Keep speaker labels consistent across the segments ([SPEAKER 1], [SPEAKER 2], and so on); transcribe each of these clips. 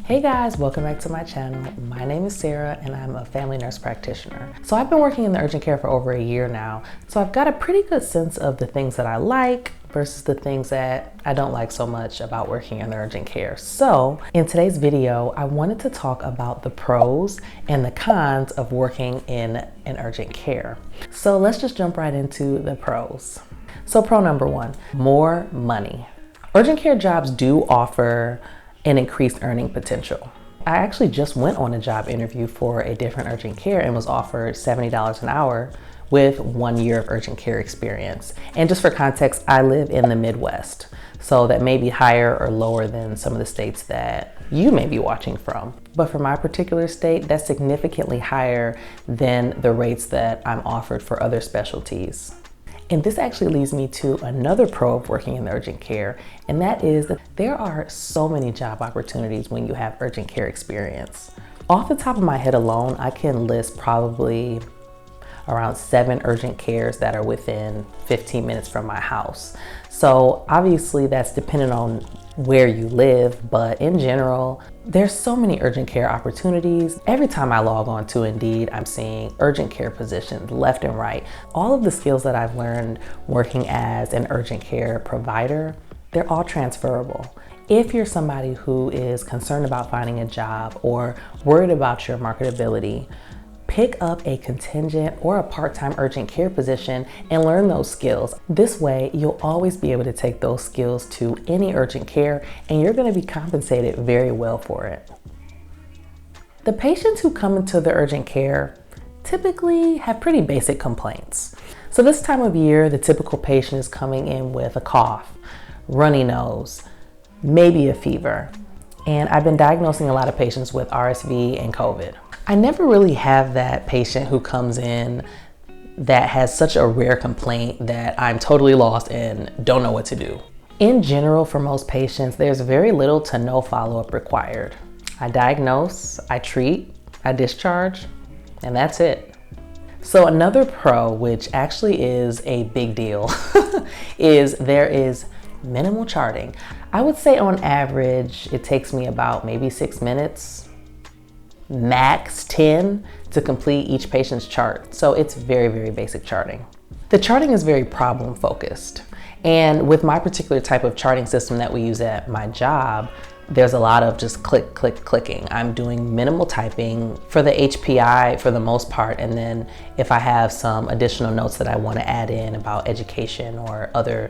[SPEAKER 1] Hey guys, welcome back to my channel. My name is Sarah and I'm a family nurse practitioner. So I've been working in the urgent care for over a year now. So I've got a pretty good sense of the things that I like versus the things that I don't like so much about working in the urgent care. So in today's video, I wanted to talk about the pros and the cons of working in an urgent care. So let's just jump right into the pros. So pro number one, more money. Urgent care jobs do offer an increased earning potential. I actually just went on a job interview for a different urgent care and was offered $70 an hour with 1 year of urgent care experience. And just for context, I live in the Midwest, so that may be higher or lower than some of the states that you may be watching from. But for my particular state, that's significantly higher than the rates that I'm offered for other specialties. And this actually leads me to another pro of working in the urgent care, and that is that there are so many job opportunities when you have urgent care experience. Off the top of my head alone, I can list probably around 7 urgent cares that are within 15 minutes from my house. So obviously that's dependent on where you live, but in general, there's so many urgent care opportunities. Every time I log on to Indeed, I'm seeing urgent care positions left and right. All of the skills that I've learned working as an urgent care provider, they're all transferable. If you're somebody who is concerned about finding a job or worried about your marketability, pick up a contingent or a part-time urgent care position and learn those skills. This way, you'll always be able to take those skills to any urgent care and you're going to be compensated very well for it. The patients who come into the urgent care typically have pretty basic complaints. So this time of year, the typical patient is coming in with a cough, runny nose, maybe a fever. And I've been diagnosing a lot of patients with RSV and COVID. I never really have that patient who comes in that has such a rare complaint that I'm totally lost and don't know what to do. In general, for most patients, there's very little to no follow-up required. I diagnose, I treat, I discharge, and that's it. So another pro, which actually is a big deal, is there is minimal charting. I would say on average, it takes me about maybe 6 minutes, max 10 to complete each patient's chart. So it's very, very basic charting. The charting is very problem focused. And with my particular type of charting system that we use at my job, there's a lot of just click, click, clicking. I'm doing minimal typing for the HPI for the most part. And then if I have some additional notes that I want to add in about education or other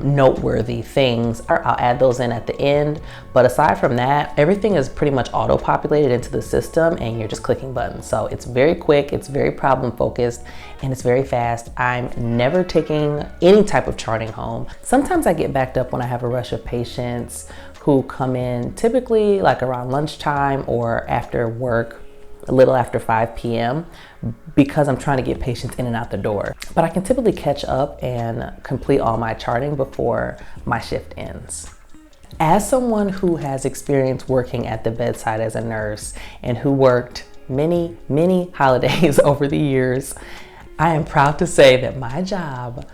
[SPEAKER 1] noteworthy things, I'll add those in at the end. But aside from that, everything is pretty much auto-populated into the system and you're just clicking buttons. So it's very quick, it's very problem focused, and it's very fast. I'm never taking any type of charting home. Sometimes I get backed up when I have a rush of patients who come in typically like around lunchtime or after work, a little after 5 p.m. because I'm trying to get patients in and out the door. But I can typically catch up and complete all my charting before my shift ends. As someone who has experience working at the bedside as a nurse and who worked many, many holidays over the years, I am proud to say that my job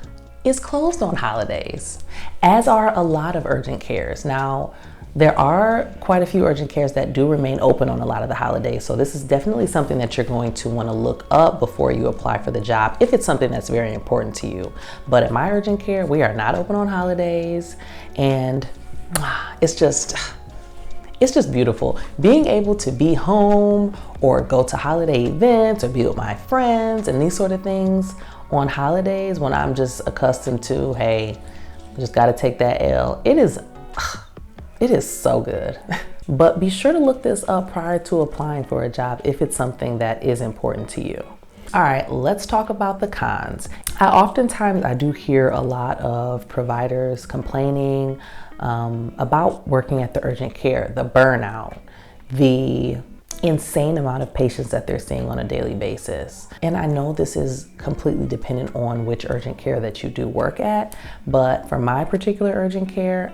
[SPEAKER 1] is closed on holidays, as are a lot of urgent cares. Now, there are quite a few urgent cares that do remain open on a lot of the holidays. So this is definitely something that you're going to want to look up before you apply for the job if it's something that's very important to you. But at my urgent care, we are not open on holidays, and it's just beautiful. Being able to be home or go to holiday events or be with my friends and these sort of things on holidays when I'm just accustomed to, hey, I just got to take that L. It is so good. But be sure to look this up prior to applying for a job if it's something that is important to you. All right, let's talk about the cons. I do hear a lot of providers complaining about working at the urgent care, the burnout, the insane amount of patients that they're seeing on a daily basis. And I know this is completely dependent on which urgent care that you do work at, but for my particular urgent care,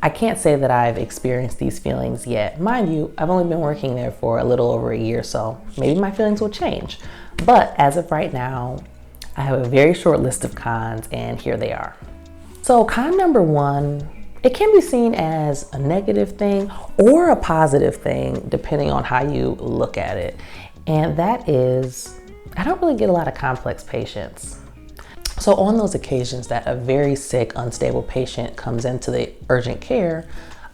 [SPEAKER 1] I can't say that I've experienced these feelings yet. Mind you, I've only been working there for a little over a year, so maybe my feelings will change. But as of right now, I have a very short list of cons, and here they are. So con number one it can be seen as a negative thing or a positive thing, depending on how you look at it. And that is, I don't really get a lot of complex patients. So on those occasions that a very sick, unstable patient comes into the urgent care,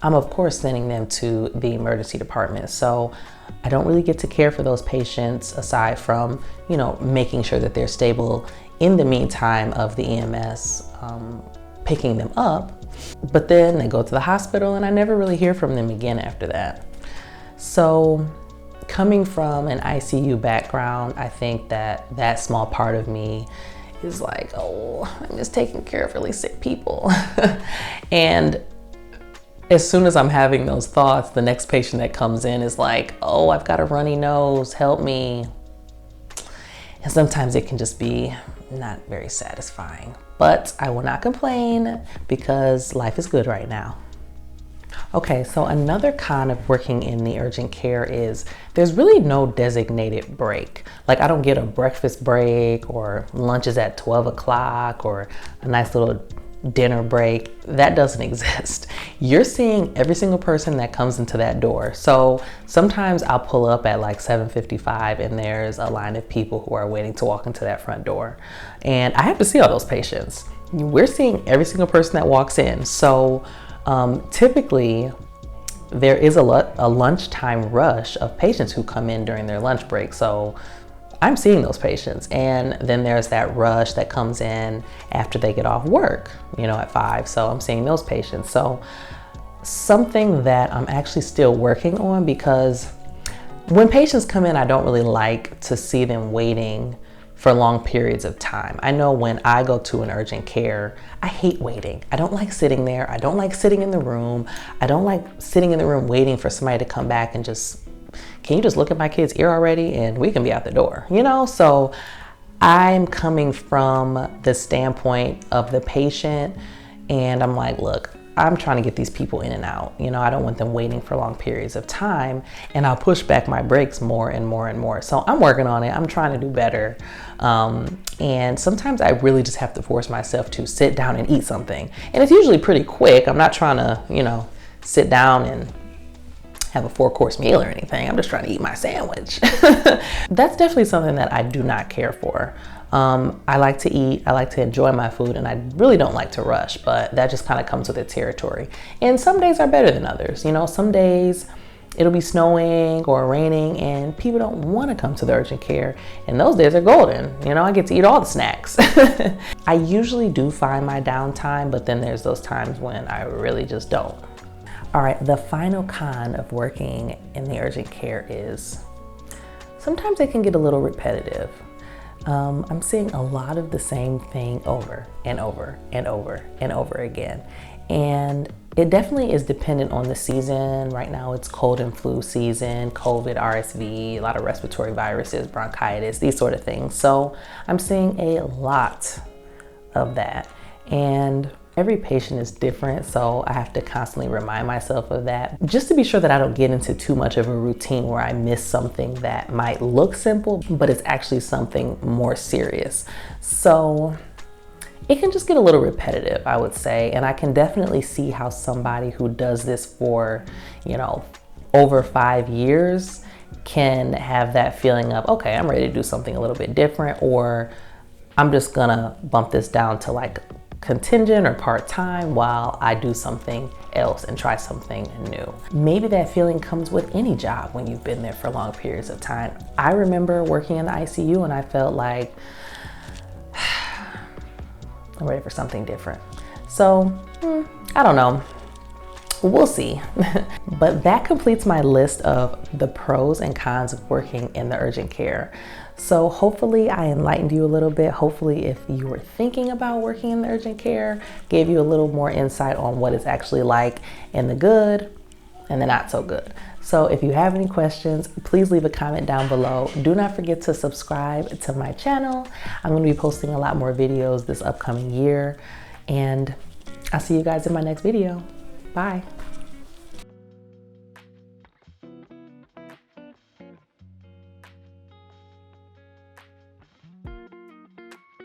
[SPEAKER 1] I'm of course sending them to the emergency department. So I don't really get to care for those patients aside from, making sure that they're stable in the meantime of the EMS picking them up. But then they go to the hospital and I never really hear from them again after that. So coming from an ICU background, I think that small part of me is like, oh, I'm just taking care of really sick people. And as soon as I'm having those thoughts, the next patient that comes in is like, oh, I've got a runny nose, help me. And sometimes it can just be not very satisfying, but I will not complain because life is good right now. Okay, so another con of working in the urgent care is there's really no designated break. Like I don't get a breakfast break or lunch is at 12 o'clock or a nice little dinner break. That doesn't exist. You're seeing every single person that comes into that door. So sometimes I'll pull up at like 7:55 and there's a line of people who are waiting to walk into that front door. And I have to see all those patients. We're seeing every single person that walks in. So typically there is a lunchtime rush of patients who come in during their lunch break. So I'm seeing those patients, and then there's that rush that comes in after they get off work, at 5. So I'm seeing those patients. So something that I'm actually still working on, because when patients come in, I don't really like to see them waiting for long periods of time. I know when I go to an urgent care, I hate waiting. I don't like sitting there. I don't like sitting in the room. I don't like sitting in the room waiting for somebody to come back and just, can you just look at my kid's ear already and we can be out the door, So I'm coming from the standpoint of the patient, and I'm like, look, I'm trying to get these people in and out. I don't want them waiting for long periods of time, and I'll push back my breaks more and more and more. So I'm working on it. I'm trying to do better. And sometimes I really just have to force myself to sit down and eat something. And it's usually pretty quick. I'm not trying to, sit down and have a 4-course meal or anything. I'm just trying to eat my sandwich. That's definitely something that I do not care for. I like to eat, I like to enjoy my food, and I really don't like to rush, but that just kind of comes with the territory. And some days are better than others. Some days it'll be snowing or raining and people don't want to come to the urgent care, and those days are golden. I get to eat all the snacks. I usually do find my downtime, but then there's those times when I really just don't. All right, the final con of working in the urgent care is sometimes it can get a little repetitive. I'm seeing a lot of the same thing over and over and over and over again. And it definitely is dependent on the season. Right now it's cold and flu season, COVID, RSV, a lot of respiratory viruses, bronchitis, these sort of things. So I'm seeing a lot of that. And every patient is different, so I have to constantly remind myself of that, just to be sure that I don't get into too much of a routine where I miss something that might look simple, but it's actually something more serious. So it can just get a little repetitive, I would say, and I can definitely see how somebody who does this for, over 5 years can have that feeling of, okay, I'm ready to do something a little bit different, or I'm just gonna bump this down to like contingent or part-time while I do something else and try something new. Maybe that feeling comes with any job when you've been there for long periods of time. I remember working in the ICU and I felt like I'm ready for something different. So I don't know. We'll see. But that completes my list of the pros and cons of working in the urgent care. So hopefully I enlightened you a little bit. Hopefully if you were thinking about working in the urgent care, gave you a little more insight on what it's actually like in the good and the not so good. So if you have any questions, please leave a comment down below. Do not forget to subscribe to my channel. I'm going to be posting a lot more videos this upcoming year, and I'll see you guys in my next video. Bye.